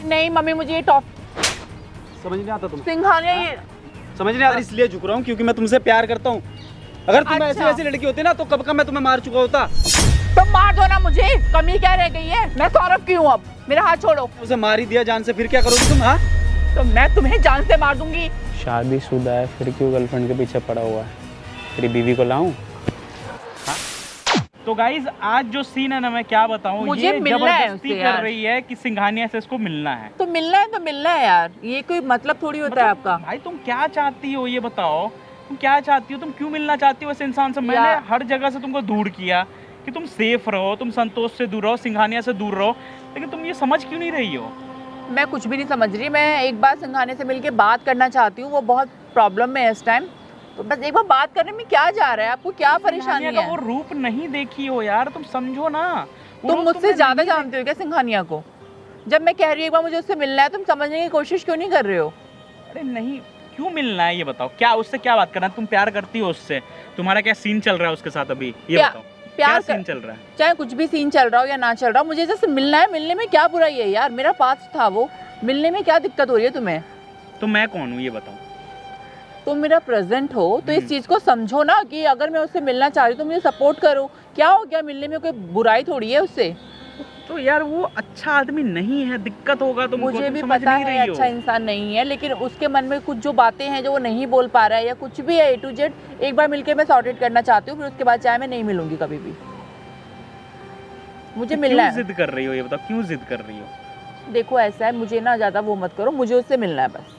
नहीं मम्मी मुझे ये टॉप समझ नहीं आता तुम? सिंघानिया ये समझ नहीं आता इसलिए झुक रहा हूँ क्योंकि मैं तुमसे प्यार करता हूँ। अगर तुम ऐसी अच्छा। वैसी लड़की होती ना तो कब का मैं तुम्हें मार चुका होता। तो मार दो ना मुझे, कमी क्या रह गई है? मैं सौरभ की हूँ, अब मेरा हाथ छोड़ो। उसे मार ही दिया जान से, फिर क्या करोगी तुम? हाँ तो मैं तुम्हें जान से मार दूंगी। शादीशुदा है फिर क्यों गर्लफ्रेंड के पीछे पड़ा हुआ है? तेरी बीवी को लाऊं? तो गाइज आज जो सीन है ना, मैं क्या बताऊं, मुझे ये मिलना है जबरदस्ती उससे कर यार। रही है कि सिंघानिया से इसको मिलना है। तो मिलना है यार, ये कोई मतलब थोड़ी होता है आपका। भाई तुम क्या चाहती हो ये बताओ, तुम क्या चाहती हो, तुम क्यों मिलना चाहती हो ऐसे इंसान से? मैंने हर जगह से तुमको दूर किया कि तुम सेफ रहो, तुम संतोष से दूर रहो, सिंघानिया से दूर रहो, लेकिन तुम ये समझ क्यों नहीं रही हो? मैं कुछ भी नहीं समझ रही। मैं एक बार सिंघानिया से मिलके बात करना चाहती हूँ, वो बहुत प्रॉब्लम में है इस टाइम। तो बस एक बार बात करने में क्या जा रहा है? आपको क्या परेशानी सिंघानिया का है? वो रूप नहीं देखी हो यार, तुम समझो ना। वो तुम रूप मुझसे तुमने ज्यादा नहीं जानते हो क्या सिंघानिया को? जब मैं कह रही हूँ एक बार मुझे उससे मिलना है, तुम समझने की कोशिश क्यों नहीं कर रहे हो? अरे नहीं, क्यों मिलना है ये बताओ, क्या उससे क्या बात करना है? तुम प्यार करती हो उससे, तुम्हारा क्या सीन चल रहा है उसके साथ अभी ये बताओ? क्या प्यार सीन चल रहा है? चाहे कुछ भी सीन चल रहा हो या ना चल रहा हो, मुझे जैसे मिलना है। मिलने में क्या बुराई है यार? मेरा पास था वो, मिलने में क्या दिक्कत हो रही है तुम्हें? तो मैं कौन हूँ ये बताओ? तुम मेरा प्रेजेंट हो तो इस चीज को समझो ना कि अगर मैं उससे मिलना चाह रही हूँ तो मुझे सपोर्ट करो। क्या हो गया? मिलने में कोई बुराई थोड़ी है उससे। तो यार वो अच्छा आदमी नहीं है, दिक्कत होगा तुमको, मुझे तुम भी समझ पता नहीं है रही हो। अच्छा इंसान नहीं है, लेकिन उसके मन में कुछ जो बातें हैं जो वो नहीं बोल पा रहा है या कुछ भी है A to Z, एक बार मिलके मैं सॉर्टेड करना चाहती हूँ। फिर उसके बाद चाहे मैं नहीं मिलूंगी कभी भी। मुझे तो मिलना क्यों है। जिद कर रही हो ये बताओ, क्यों जिद कर रही हो? देखो ऐसा है, मुझे ना ज्यादा वो मत करो, मुझे उससे मिलना है बस।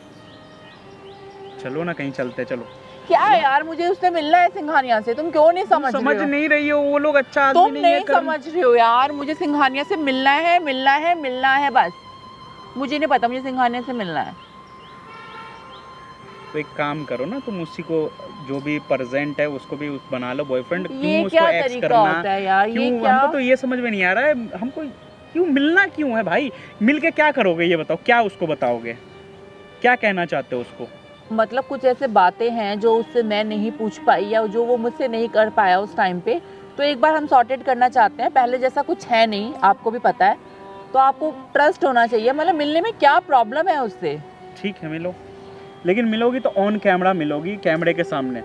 चलो ना कहीं चलते, चलो। क्या है यार, मुझे उससे मिलना है सिंघानिया से। तुम क्यों नहीं समझ समझ रहे हो? नहीं रही हो, वो लोग अच्छा आदमी तुम नहीं नहीं है समझ रहे हो यार। मुझे सिंघानिया से मिलना है बस। मुझे नहीं पता, मुझे सिंघानिया से मिलना है। तो एक काम करो ना, तुम उसी को जो भी प्रेजेंट है उसको भी बना लो बॉयफ्रेंड। ये क्यों उसको क्या एक्स तरीका करना? होता है यार? ये क्यों? क्या? हमको तो ये समझ में नहीं आ रहा है, हमको क्यों मिलना क्यों है भाई? मिल के क्या करोगे ये बताओ, क्या उसको बताओगे, क्या कहना चाहते हो उसको? मतलब कुछ ऐसे बातें हैं जो उससे मैं नहीं पूछ पाई या जो वो मुझसे नहीं कर पाया उस टाइम पे, तो एक बार हम सॉर्टेड करना चाहते हैं। पहले जैसा कुछ है नहीं, आपको भी पता है, तो आपको ट्रस्ट होना चाहिए। मतलब मिलने में क्या प्रॉब्लम है उससे? ठीक है मिलो, लेकिन मिलोगी तो ऑन कैमरा मिलोगी, कैमरे के सामने,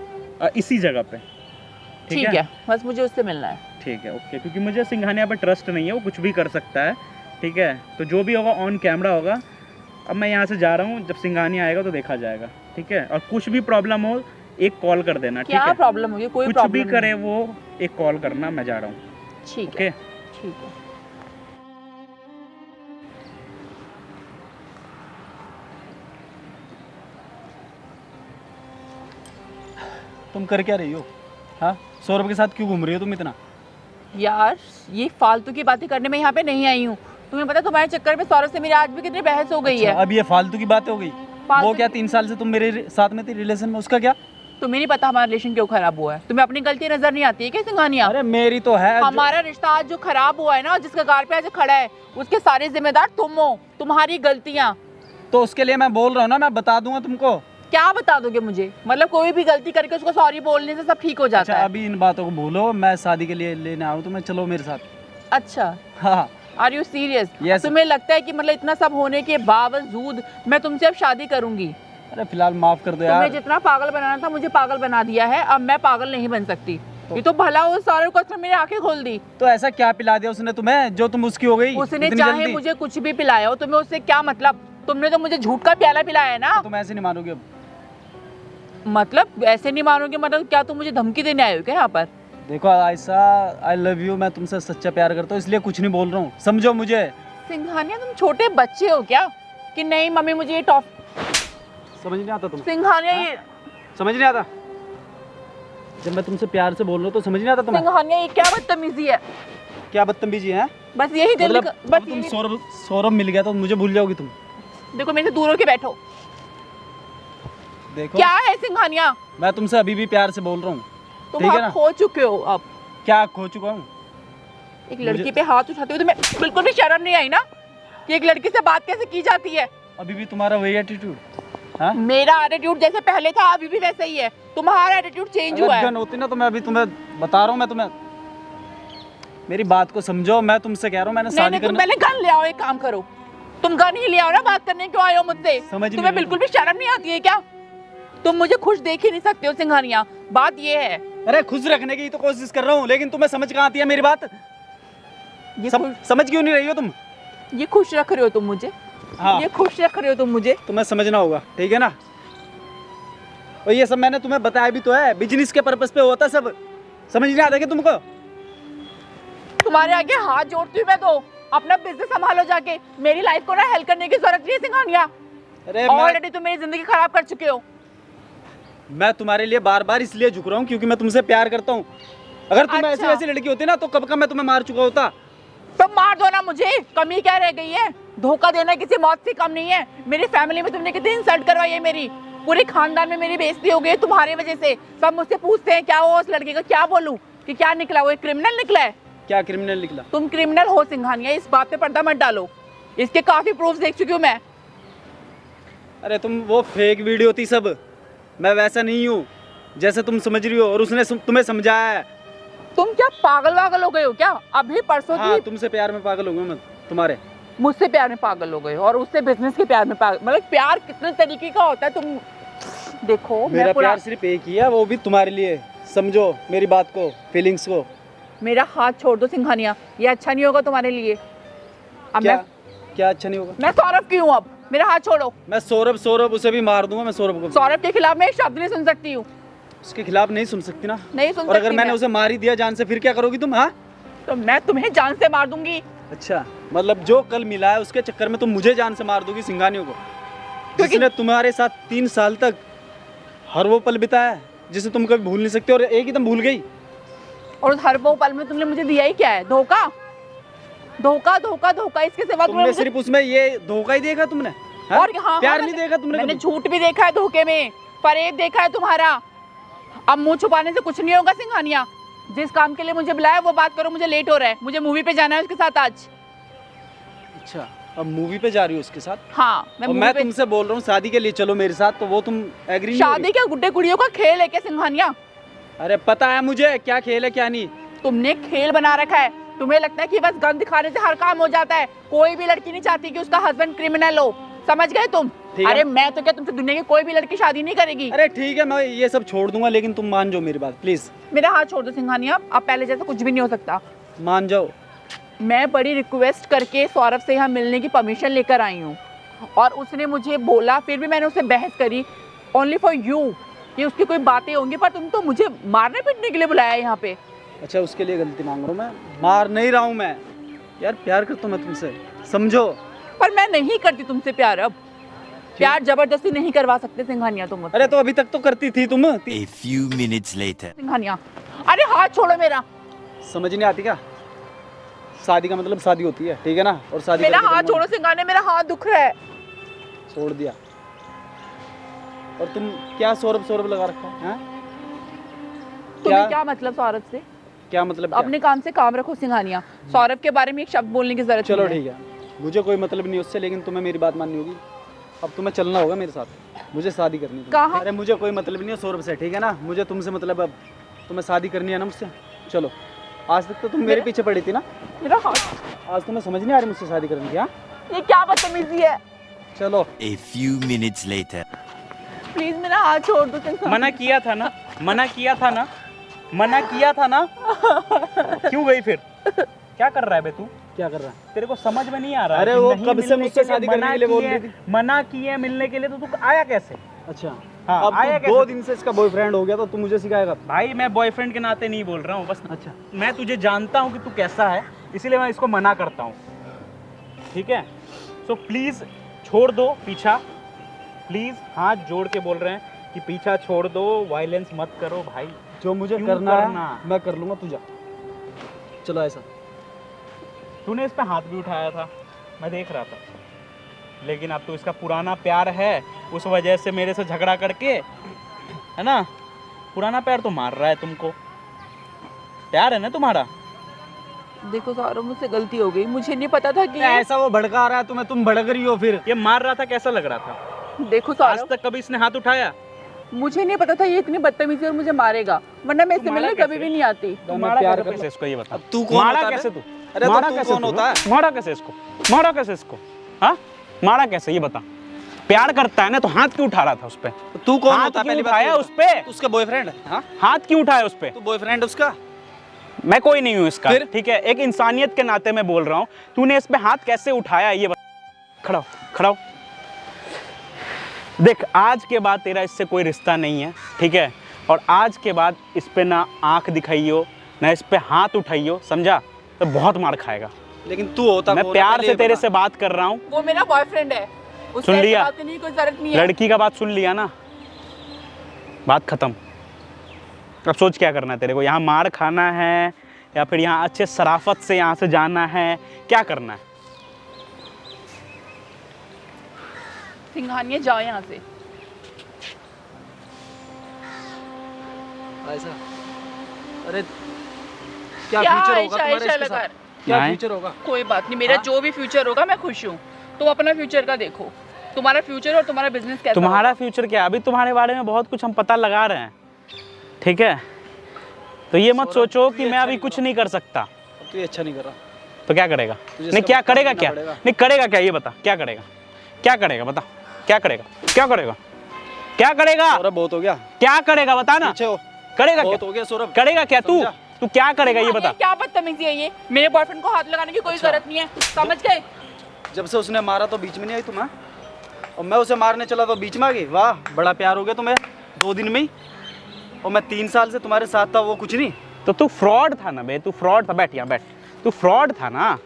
इसी जगह पे। ठीक है, बस मुझे उससे मिलना है। ठीक है ओके, क्योंकि मुझे सिंघानिया पे ट्रस्ट नहीं है, वो कुछ भी कर सकता है। ठीक है, तो जो भी होगा ऑन कैमरा होगा। अब मैं यहाँ से जा रहा हूँ, जब सिंघानिया आएगा तो देखा जाएगा। ठीक है, और कुछ भी प्रॉब्लम हो एक कॉल कर देना। ठीक क्या है, प्रॉब्लम होगी? कोई कुछ प्रॉब्लम भी करे वो एक कॉल करना, मैं जा रहा हूँ। ठीक ओके है, ठीक है। तुम कर क्या रही हो? हाँ, सौरभ के साथ क्यों घूम रही हो तुम इतना? यार ये फालतू की बातें करने में यहाँ पे नहीं आई हूँ। तुम्हें पता, तुम्हारे चक्कर में सौरभ से मेरी आज भी कितनी बहस हो गई है। अब ये फालतू की बातें हो गई। फालतू वो क्या की- 3 साल से तुम मेरे साथ में थी रिलेशन में, उसका क्या? तुम्हें नहीं पता हमारा रिलेशन क्यों खराब हुआ है? तुम्हें अपनी गलती नजर नहीं आती है क्या सिंघानिया? अरे मेरी तो है। हमारा रिश्ता आज जो खराब हुआ है ना, जिसका गार पे आज खड़ा है, उसके सारे जिम्मेदार तुम हो, तुम्हारी गलतियाँ। तो उसके लिए मैं बोल रहा हूँ ना, मैं बता दूंगा तुमको। क्या बता दोगे मुझे? मतलब कोई भी गलती करके उसको सॉरी बोलने से सब ठीक हो जाता अच्छा है? अभी इन बातों को भूलो, मैं शादी के लिए लेने आऊँ तुम्हें, चलो मेरे साथ। अच्छा, हाँ आर यू सीरियस? Yes. तुम्हें लगता है कि मतलब इतना सब होने के बावजूद मैं तुमसे अब शादी करूंगी? अरे फिलहाल माफ कर दो तुम्हें यार। जितना पागल बनाना था मुझे पागल बना दिया है, अब मैं पागल नहीं बन सकती। ये तो भला वो सारे को मेरी आंखें खोल दी। तो ऐसा क्या पिला दिया उसने तुम्हें जो तुम उसकी हो गई? उसने इतनी चाहे जल्दी? मुझे कुछ भी पिलाया हो, तुम्हें उससे क्या मतलब? तुमने तो मुझे झूठ का प्याला पिलाया है ना। तुम ऐसे नहीं मानोगे अब। मतलब ऐसे नहीं मानोगे? मतलब क्या तुम मुझे धमकी देने आए हो क्या यहाँ पर? देखो आयशा, आई लव यू, मैं तुमसे सच्चा प्यार करता हूँ, इसलिए कुछ नहीं बोल रहा हूँ, समझो मुझे। सिंघानिया तुम छोटे बच्चे हो क्या कि नहीं मम्मी मुझे ये टॉप? समझ नहीं आता तुम? सिंघानिया ये समझ नहीं आता? जब मैं तुमसे प्यार से बोल रहा हूँ तो समझ नहीं आता तुम्हें? सिंघानिया ये क्या बदतमीजी है? क्या बदतमीजी है? बस यही दिल मतलब बस अब तुम सौरभ मिल गया तो मुझे भूल जाओगी तुम? देखो मेरे से दूर होके बैठो। देखो क्या है सिंघानिया? मैं तुमसे अभी भी प्यार से बोल रहा हूँ। तुम ठीक है आप ना? खो चुके हो अब। क्या खो चुका हूँ? एक लड़की पे हाथ उठाते हो तुम्हें बिल्कुल भी शर्म नहीं आई ना कि एक लड़की से बात कैसे की जाती है? अभी भी तुम्हारा वही एटीट्यूड? हाँ, मेरा एटीट्यूड जैसे पहले था अभी भी वैसा ही है। तुम्हारा एटीट्यूड चेंज हुआ अगर है। गन होती ना तो मैं अभी तुम्हें बता रहा हूँ, मैं तुम्हें, मेरी बात को समझो, मैं तुमसे कह रहा हूँ मैंने नहीं शादी नहीं, तुम करना। पहले गन ले आओ। एक काम करो, तुम गन ही ले आओ ना, बात करने क्यों आए हो मुझसे? समझ नहीं तुम्हें रही बिल्कुल भी शर्म नहीं आती है क्या? तुम मुझे खुश देख ही नहीं सकते हो सिंघानिया, बात ये है। अरे खुश रखने की तो कोशिश कर रहा हूँ, लेकिन तुम्हें समझ कहाँ आती है मेरी बात? ये समझ क्यों नहीं रही हो तुम? ये खुश रख रहे हो तुम मुझे, हाँ ये खुश रख रहे हो तुम मुझे। तुम्हें समझना होगा, ठीक है ना? और ये सब मैंने तुम्हें बताया भी तो है, बिजनेस के पर्पस पे होता सब। समझ नहीं आता क्या तुमको? तुम्हारे आगे हाथ जोड़ती हूँ मैं तो, अपना बिजनेस संभालो जाके, मेरी लाइफ को ना हेल्प करने की जरूरत नहीं है सिंघानिया। अरे ऑलरेडी तुम मेरी जिंदगी खराब कर चुके हो। मैं तुम्हारे लिए बार बार इसलिए झुक रहा हूँ क्योंकि मैं तुमसे प्यार करता हूँ। अगर तुम ऐसी अच्छा। वैसी लड़की होती ना तो कब का मैं तुम्हें मार चुका होता। तो मार दो ना मुझे, कमी क्या रह गई है? धोखा देना किसी मौत से कम नहीं है। मेरी फैमिली में तुमने कितनी इंसल्ट करवाई है मेरी, पूरे खानदान में मेरी बेइज्जती हो गई है तुम्हारी वजह से। सब मुझसे पूछते हैं क्या हुआ उस लड़के का, क्या बोलूं कि क्या निकला, वो एक क्रिमिनल निकला है। क्या क्रिमिनल निकला? तुम क्रिमिनल हो सिंघानिया, इस बात पे पर्दा मत डालो, इसके काफी प्रूफ देख चुकी हूँ मैं। अरे तुम वो फेक वीडियो थी सब, मैं वैसा नहीं हूँ जैसे तुम समझ रही हो, और उसने तुम्हें समझाया है। तुम क्या पागल वागल हो गए हो क्या? अभी परसों हाँ, की तुमसे प्यार में पागल हो गया मैं तुम्हारे। मुझसे प्यार में पागल हो गए हो और उससे बिजनेस के प्यार में पागल। मतलब प्यार कितने तरीके का होता है तुम देखो। मेरा मैं पूरा प्यार सिर्फ एक ही है, वो भी तुम्हारे लिए। समझो मेरी बात को, फीलिंग्स को। मेरा हाथ छोड़ दो सिंघानिया, ये अच्छा नहीं होगा तुम्हारे लिए। अब क्या क्या अच्छा नहीं होगा? मैं सौरभ की हूँ, अब मेरा हाथ छोड़ो। मैं सौरभ उसे भी मार दूंगा मैं सौरभ को। सौरभ के खिलाफ मैं एक शब्द नहीं सुन सकती हूँ, उसके खिलाफ नहीं सुन सकती ना? नहीं सुन और अगर सकती मैंने मैं। उसे मार ही दिया जान से, फिर क्या करोगी तुम? हाँ, तो मैं तुम्हें जान से मार दूंगी। अच्छा, मतलब जो कल मिला है उसके चक्कर में तुम मुझे जान से मार दोगी सिंघानियों को, जिसने तुम्हारे साथ 3 साल तक हर वो पल बिताया है जिसे तुम कभी भूल नहीं सकते, और एक ही तुम भूल गई। और उस हर वो पल में तुमने मुझे दिया ही क्या है? धोखा धोखा धोखा धोखा, इसके सिवा तुमने मुझे- सिर्फ उसमें ये धोखा ही देखा तुमने? हाँ? और हाँ, प्यार हाँ, नहीं देखा तुमने? मैंने कभी? झूठ भी देखा है धोखे में, फरेब देखा है तुम्हारा। अब मुंह छुपाने से कुछ नहीं होगा सिंघानिया, जिस काम के लिए मुझे बुलाया वो बात करो। मुझे लेट हो रहा है, मुझे मूवी पे जाना है उसके साथ आज। अच्छा, अब मूवी पे जा रही हो उसके साथ? हाँ, और मूवी मैं पे- तुमसे बोल रहा हूँ शादी के लिए चलो मेरे साथ, तो वो तुम एग्री नहीं हो शादी क्या गुड्डे कुड़ियों का खेल है क्या सिंघानिया? रही? अरे पता है मुझे क्या खेल है क्या नहीं। तुमने खेल बना रखा है। तुम्हें लगता है कि बस गन दिखाने से हर काम हो जाता है। कोई भी लड़की नहीं चाहती कि उसका हस्बैंड क्रिमिनल हो, समझ गए तुम? ठीक है। अरे मैं तो क्या तुमसे दुनिया की कोई भी लड़की शादी नहीं करेगी। अरे ठीक है, मैं ये सब छोड़ दूंगा, लेकिन तुम मान जाओ मेरी बात प्लीज। मेरा हाथ छोड़ दो सिंघानिया, अब पहले जैसा कुछ भी नहीं हो सकता। मान जाओ। मैं बड़ी रिक्वेस्ट करके सौरभ से यहाँ मिलने की परमिशन लेकर आई हूँ, और उसने मुझे बोला, फिर भी मैंने उससे बहस करी ओनली फॉर यू, कि उसकी कोई बातें होंगी, पर तुम तो मुझे मारने पीटने के लिए बुलाया है यहाँ पे। अच्छा, उसके लिए गलती मांग रहा हूँ मैं? मार नहीं रहा हूँ मैं यार, प्यार करता हूँ मैं तुमसे, समझो। पर मैं नहीं करती तुमसे प्यार। अब प्यार जबरदस्ती नहीं करवा सकते सिंघानिया तुम मुझसे। अरे तो अभी तक तो करती थी तुम। A few minutes later. Singhania, अरे हाथ छोड़ो मेरा। समझ नहीं आती क्या? शादी का मतलब शादी होती है, ठीक है ना? और शादी मेरा करके हाथ तुम- छोड़ो सिंघानिया, मेरा हाथ दुख रहा है। छोड़ दिया। और तुम क्या सौरभ लगा रखा है? हाँ? तुम्हें क्या मतलब सौरभ से? क्या मतलब क्या? अपने काम से काम रखो सिंघानिया, सौरभ के बारे में एक शब्द बोलने की जरूरत चलो नहीं है। ठीक है, मुझे कोई मतलब नहीं उससे, लेकिन तुम्हें मेरी बात माननी होगी। अब तुम्हें चलना होगा मेरे साथ, मुझे शादी करनी है। कहाँ? अरे मुझे कोई मतलब नहीं है सौरभ से, ठीक है ना? मुझे तुमसे मतलब, अब तुम्हें शादी करनी है ना मुझसे? चलो, आज तक तो तुम मेरे पीछे पड़ी थी ना, मेरा हाथ, आज तुम्हें समझ नहीं आ रही मुझसे शादी करनी थी? हाँ ये क्या बदतमीजी है? चलो। A few minutes later. Please मेरा हाथ छोड़ दो सिंघानिया। मना किया था ना, मना किया था ना, मना किया था ना। क्यों गई फिर? क्या कर रहा है बे तू? क्या कर रहा है? तेरे को समझ में नहीं आ रहा? अरे कि वो नहीं कब से मिलने मुझसे के लिए शादी करने मना के लिए बोल किए- रही थी। मना किए मिलने के लिए, तो तू आया कैसे? अच्छा, हाँ, अब आया तो कैसे? 2 दिन से इसका बॉयफ्रेंड हो गया तो तू मुझे सिखाएगा? भाई मैं बॉयफ्रेंड के नाते नहीं बोल रहा हूँ, बस अच्छा, मैं तुझे जानता हूँ कि तू कैसा है, इसीलिए मैं इसको मना करता हूँ, ठीक है? सो प्लीज़ छोड़ दो पीछा, प्लीज़ हाथ जोड़ के बोल रहे हैं कि पीछा छोड़ दो, वायलेंस मत करो भाई। जो मुझे क्यों करना करना? है मैं कर लूंगा, तू जा। चलो ऐसा। तूने इस पे हाथ भी उठाया था, मैं देख रहा था, लेकिन अब तो इसका पुराना प्यार है, उस वजह से मेरे से झगड़ा करके, है ना? पुराना प्यार तो मार रहा है तुमको, प्यार है ना तुम्हारा? देखो सौरभ, मुझसे गलती हो गई, मुझे नहीं पता था कि ऐसा वो भड़का रहा है तुम्हें, तुम भड़क रही हो फिर। ये मार रहा था, कैसा लग रहा था? देखो आज सौरभ, तक कभी इसने हाथ उठाया? मुझे नहीं पता था ये इतनी बदतमीजी और मुझे मारेगा, वरना मैं इससे तुम्हारा मिलने कभी कैसे? भी नहीं आती। तू मैं मारा प्यार कैसे कर- इसको, ये बता। अब तू कौन मारा होता है? कैसे तू? अरे तो मारा तू कैसे कौन तू? होता है? मारा कैसे इसको? मारा कैसे इसको? हाँ, मारा कैसे ये बता। प्यार करता है ना तो हाथ क्यों उठा रहा था उस पे? तू कौन हाथ होता है क्यों पहली बात उठाया ये उस बता। पे? तू उसका बॉयफ्रेंड है? हाँ, हाथ क्यों उठाया उस पे? तू बॉयफ्रेंड उसका? मैं कोई नहीं हूँ इसका, फिर? ठीक है, एक इंसानियत के नाते मैं बोल रहा हूँ। तूने इस पे हाथ कैसे उठाया ये बता। खड़ा हो, खड़ा हो। देख, आज के बाद तेरा इससे कोई रिश्ता नहीं है, ठीक है, और आज के बाद इस पे ना आंख दिखाइयो ना इस पे हाथ उठाइयो, समझा? तो बहुत मार खाएगा। लेकिन तू होता मैं कौन है प्यार पहले से ये तेरे बता। से बात कर रहा हूँ। वो मेरा बॉयफ्रेंड है, उससे सुन ऐसी लिया? बात करने की कोई जरूरत नहीं है। लड़की का बात सुन लिया ना, बात खत्म। अब सोच क्या करना है तेरे को, यहाँ मार खाना है या फिर यहाँ अच्छे शराफत से यहाँ से जाना है, क्या करना है? सिंघानिया जाओ यहाँ से। ऐसा? अरे क्या क्या फ्यूचर आयशा होगा तुम्हारा आयशा इसके लगा? साथ? क्या नहीं। फ्यूचर होगा? कोई बात नहीं, मेरा हाँ? जो भी फ्यूचर होगा मैं खुश हूँ। तुम अपना फ्यूचर का देखो, तुम्हारा फ्यूचर और तुम्हारा बिजनेस कैसा तुम्हारा होगा। फ्यूचर क्या, अभी तुम्हारे बारे में बहुत कुछ हम पता लगा रहे हैं, ठीक है, तो ये मत सौरभ, सोचो तू कि ये मैं अच्छा अभी नहीं कुछ कर नहीं कर सकता। अब तू ये अच्छा नहीं कर रहा। तो क्या करेगा? तुझे नहीं, इसका क्या भुगतान करेगा? करना क्या पड़ेगा। नहीं करेगा? क्या ये बता, क्या करेगा? क्या करेगा बता, क्या करेगा? क्या करेगा? क्या करेगा? सौरभ बहुत हो गया, क्या करेगा बता ना, पीछे हो। करेगा बहुत क्या? हो गया सौरभ। करेगा क्या तू? समझा? तू क्या करेगा ये बता। क्या बदतमीजी है ये, मेरे बॉयफ्रेंड को हाथ लगाने की कोई अच्छा। जरूरत नहीं है, समझ गए? जब से उसने मारा तो बीच में नहीं आई तुम? हाँ? और मैं उसे मारने चला तो बीच में आ गई? वाह, बड़ा प्यार हो गया तुम्हें 2 दिन में ही। और मैं 3 साल से तुम्हारे साथ था, वो कुछ नहीं। तो तू फ्रॉड था ना बे, तू फ्रॉड था। बैठ यहाँ बैठ, तू फ्रॉड था ना,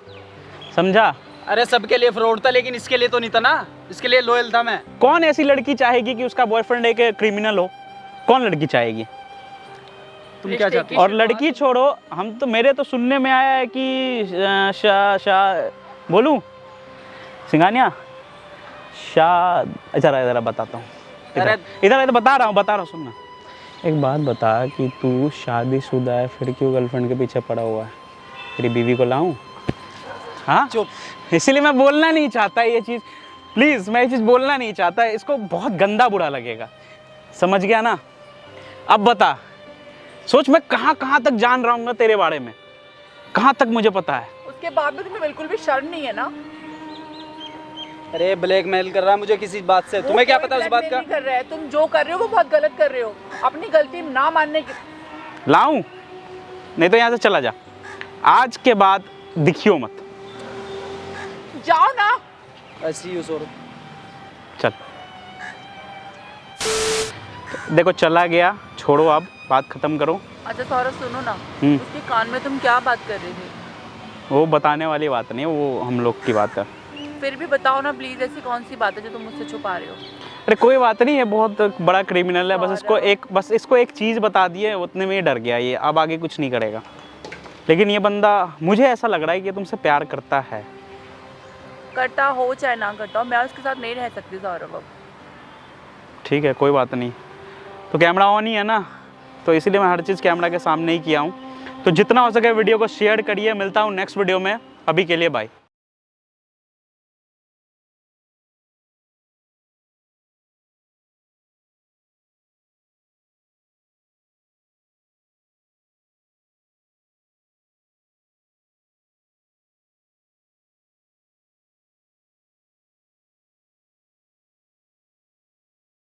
समझा? अरे सबके लिए फ्रॉड था, लेकिन इसके लिए तो नहीं था ना। इसके लिए लॉयल था मैं। कौन ऐसी लड़की चाहेगी कि उसका बॉयफ्रेंड एक क्रिमिनल हो? कौन लड़की चाहेगी? तुम क्या चाहते और लड़की छोड़ो, हम तो, मेरे तो सुनने में आया है कि बोलूं सिंघानिया अच्छा इधर बताता हूँ, अरे इधर बता रहा हूँ सुनना। एक बात बता कि तू शादीशुदा है, फिर क्यों गर्लफ्रेंड के पीछे पड़ा हुआ है? तेरी बीवी को लाऊं? हाँ, चुप। इसीलिए मैं बोलना नहीं चाहता ये चीज़, प्लीज़, मैं ये चीज़ बोलना नहीं चाहता, इसको बहुत गंदा बुरा लगेगा, समझ गया ना? अब बता, सोच मैं कहाँ कहाँ तक जान रहा हूँ तेरे बारे में, कहाँ तक मुझे पता है। उसके बाद भी तुम्हें बिल्कुल भी शर्म नहीं है ना? अरे ब्लैकमेल कर रहा है मुझे किसी बात से, तुम्हें क्या पता उस बात का? नहीं कर रहे है, तुम जो कर रहे हो वो बहुत गलत कर रहे हो, अपनी गलती ना मानने की। लाऊं? नहीं तो यहाँ से चला जा, आज के बाद दिखियो मत। जाओ ना। ऐसी ही सौरभ। चल, देखो चला गया, छोड़ो, अब बात खत्म करो। अच्छा सौरभ सुनो ना, हम्म। उसके कान में तुम क्या बात कर रहे थे? वो बताने वाली बात नहीं है, वो हम लोग की बात है। फिर भी बताओ ना प्लीज, ऐसी कौन सी बात है जो तुम मुझसे छुपा रहे हो? अरे कोई बात नहीं है, बहुत बड़ा क्रिमिनल है, बस इसको एक चीज़ बता दी है, उतने में ही डर गया ये, अब आगे कुछ नहीं करेगा। लेकिन ये बंदा, मुझे ऐसा लग रहा है कि ये तुमसे प्यार करता है। करता हो चाहे ना करता हो, मैं उसके साथ नहीं रह सकती सौरभ अब। ठीक है, कोई बात नहीं। तो कैमरा ऑन ही है ना, तो इसीलिए मैं हर चीज़ कैमरा के सामने ही किया हूँ। तो जितना हो सके वीडियो को शेयर करिए, मिलता हूँ नेक्स्ट वीडियो में, अभी के लिए बाय।